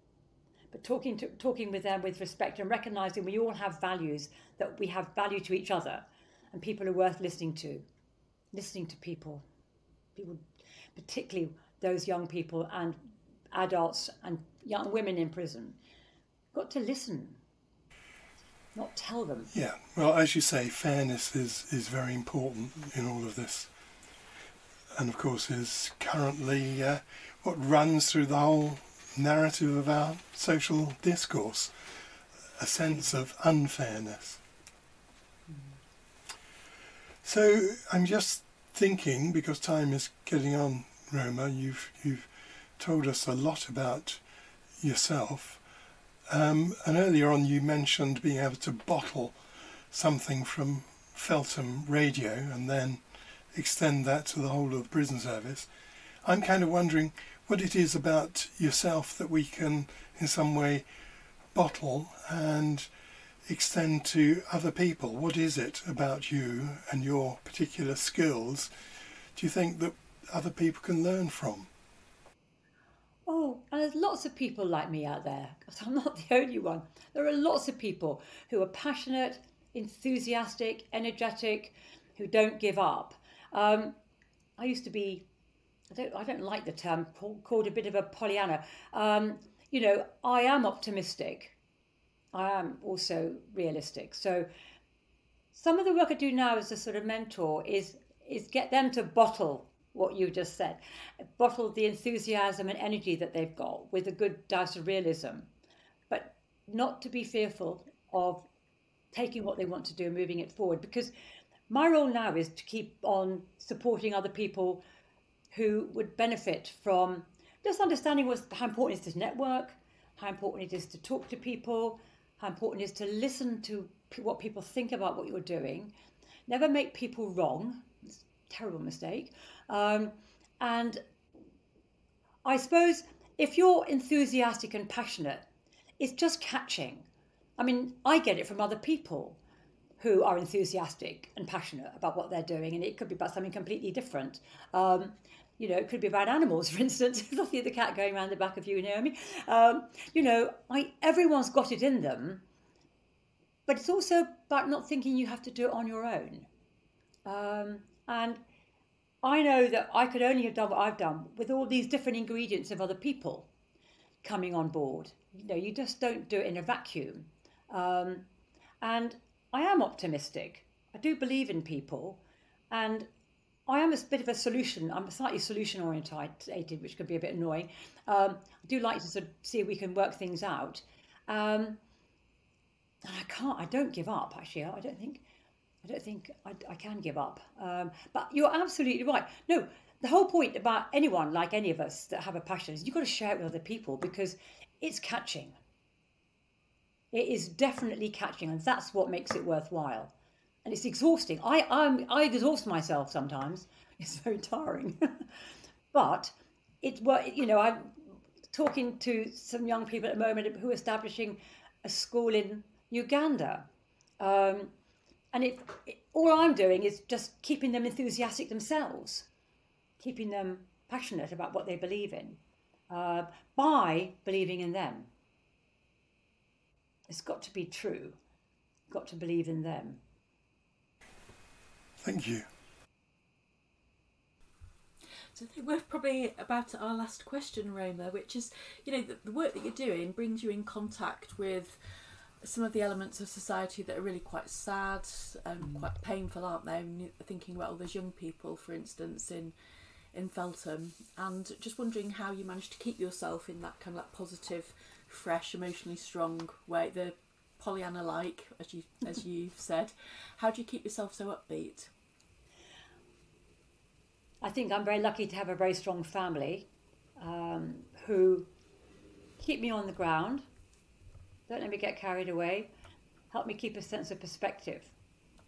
A: but talking with them with respect, and recognising we all have values, that we have value to each other, and people are worth listening to people, particularly those young people and adults and young women in prison. Got to listen, not tell them.
C: Yeah, well, as you say, fairness is very important in all of this, and of course is currently what runs through the whole narrative of our social discourse, a sense of unfairness. So I'm just thinking, because time is getting on, Roma, you've told us a lot about yourself, and earlier on you mentioned being able to bottle something from Feltham Radio and then extend that to the whole of the prison service. I'm kind of wondering what it is about yourself that we can in some way bottle and extend to other people. What is it about you and your particular skills do you think that other people can learn from?
A: Oh, and there's lots of people like me out there, because I'm not the only one. There are lots of people who are passionate, enthusiastic, energetic, who don't give up. I used to be, I don't like the term, called a bit of a Pollyanna. I am optimistic. I am also realistic. So some of the work I do now as a sort of mentor is get them to bottle what you just said. Bottle the enthusiasm and energy that they've got with a good dose of realism, but not to be fearful of taking what they want to do and moving it forward. Because my role now is to keep on supporting other people who would benefit from just understanding how important it is to network, how important it is to talk to people, how important it is to listen to what people think about what you're doing, never make people wrong. It's a terrible mistake. And I suppose if you're enthusiastic and passionate, it's just catching. I mean, I get it from other people who are enthusiastic and passionate about what they're doing, and it could be about something completely different. It could be about animals, for instance. If I see the cat going around the back of you, Naomi. Everyone's got it in them, but it's also about not thinking you have to do it on your own. And I know that I could only have done what I've done with all these different ingredients of other people coming on board. You just don't do it in a vacuum. And I am optimistic. I do believe in people, and I am a bit of a solution. I'm slightly solution orientated, which could be a bit annoying. I do like to sort of see if we can work things out. And I don't give up, actually. I don't think I can give up. But you're absolutely right. No, the whole point about anyone, like any of us that have a passion, is you've got to share it with other people, because it's catching. It is definitely catching, and that's what makes it worthwhile. And it's exhausting. I exhaust myself sometimes. It's very tiring. But I'm talking to some young people at the moment who are establishing a school in Uganda. And all I'm doing is just keeping them enthusiastic themselves, keeping them passionate about what they believe in, by believing in them. It's got to be true. Got to believe in them.
C: Thank you.
B: So I think we're probably about our last question, Roma, which is, the work that you're doing brings you in contact with some of the elements of society that are really quite sad and quite painful, aren't they? Thinking about all those young people, for instance, in Feltham, and just wondering how you managed to keep yourself in that kind of like positive, fresh, emotionally strong way, the Pollyanna-like, as you've said. How do you keep yourself so upbeat?
A: I think I'm very lucky to have a very strong family who keep me on the ground, don't let me get carried away, help me keep a sense of perspective.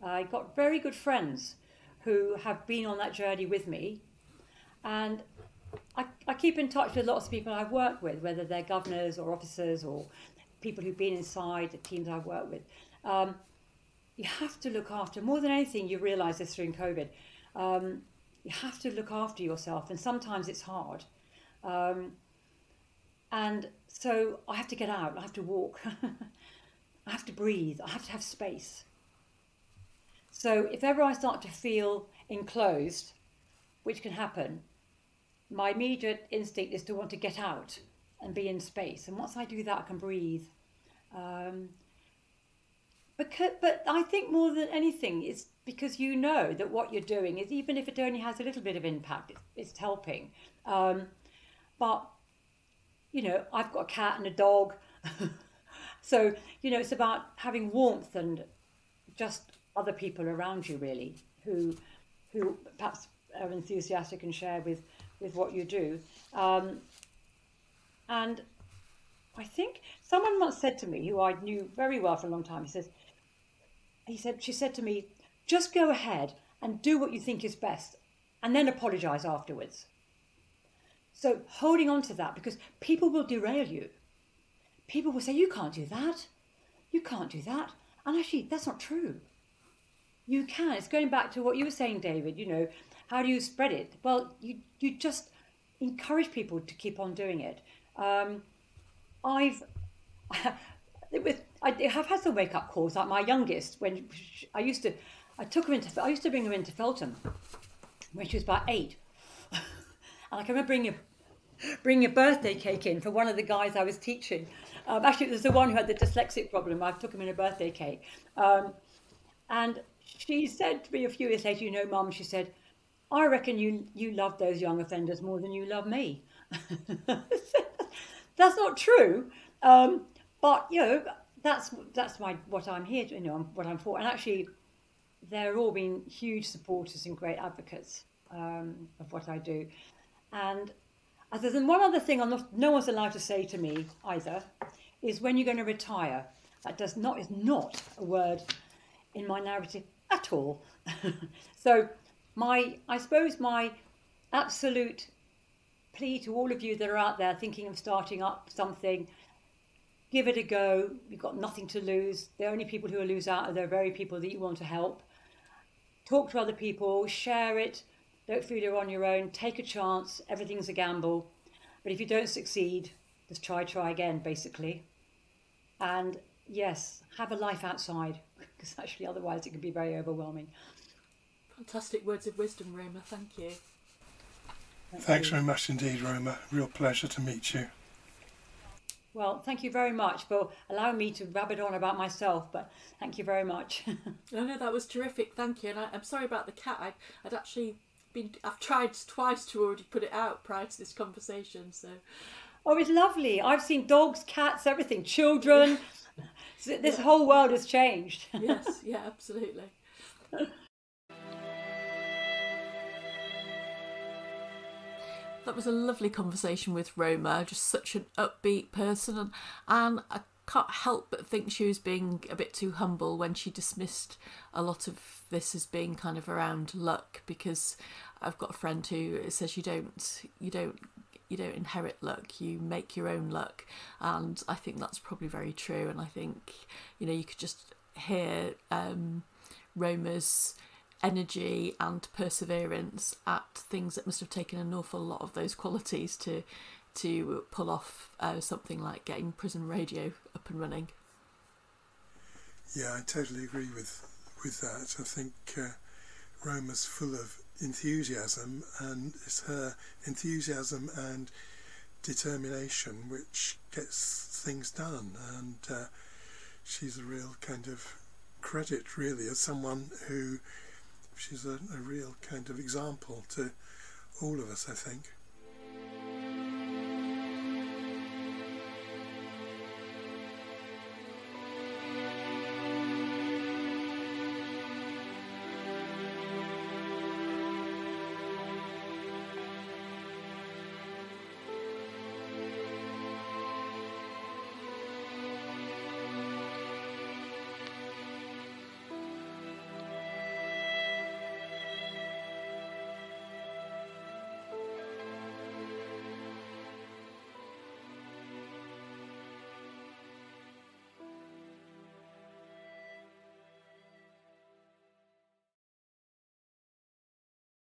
A: I got very good friends who have been on that journey with me, and I keep in touch with lots of people I've worked with, whether they're governors or officers or people who've been inside the teams I've worked with. You have to look after, more than anything, you realise this during COVID, you have to look after yourself, and sometimes it's hard. And so I have to get out, I have to walk, I have to breathe, I have to have space. So if ever I start to feel enclosed, which can happen, my immediate instinct is to want to get out and be in space. And once I do that, I can breathe. But I think more than anything, it's because you know that what you're doing is, even if it only has a little bit of impact, it's helping. But, I've got a cat and a dog. So, it's about having warmth and just other people around you, really, who perhaps are enthusiastic and share with what you do. And I think someone once said to me, who I knew very well for a long time, she said to me, just go ahead and do what you think is best, and then apologise afterwards. So holding on to that, because people will derail you. People will say, you can't do that. You can't do that. And actually, that's not true. You can. It's going back to what you were saying, David, how do you spread it? Well, you just encourage people to keep on doing it. I have had some wake-up calls, like my youngest, when I used to bring her into Feltham when she was about 8. And I can remember bringing a birthday cake in for one of the guys I was teaching. Actually, it was the one who had the dyslexic problem. I took him in a birthday cake. And she said to me a few years later, Mum, she said, I reckon you love those young offenders more than you love me. That's not true, but that's my what I'm here to, what I'm for. And actually, they're all been huge supporters and great advocates of what I do. And other than one other thing, no one's allowed to say to me either, is when you're going to retire. That is not a word in my narrative at all. So I suppose my absolute plea to all of you that are out there thinking of starting up something, give it a go. You've got nothing to lose. The only people who will lose out are the very people that you want to help. Talk to other people, share it. Don't feel you're on your own. Take a chance. Everything's a gamble. But if you don't succeed, just try again, basically. And yes, have a life outside, because actually otherwise it can be very overwhelming.
B: Fantastic words of wisdom, Roma. Thank you.
C: Thanks very much indeed, Roma. Real pleasure to meet you.
A: Well, thank you very much for allowing me to rabbit on about myself, but thank you very much.
B: No, that was terrific. Thank you. And I'm sorry about the cat. I've tried twice to already put it out prior to this conversation. So.
A: Oh, it's lovely. I've seen dogs, cats, everything, children. This whole world has changed.
B: Yes, yeah, absolutely. That was a lovely conversation with Roma, just such an upbeat person, and I can't help but think she was being a bit too humble when she dismissed a lot of this as being kind of around luck, because I've got a friend who says you don't inherit luck, you make your own luck, and I think that's probably very true. And I think you could just hear Roma's energy and perseverance at things that must have taken an awful lot of those qualities to pull off something like getting prison radio up and running.
C: Yeah, I totally agree with that. I think Roma's full of enthusiasm, and it's her enthusiasm and determination which gets things done, and she's a real kind of credit, really, as someone who she's a real kind of example to all of us, I think.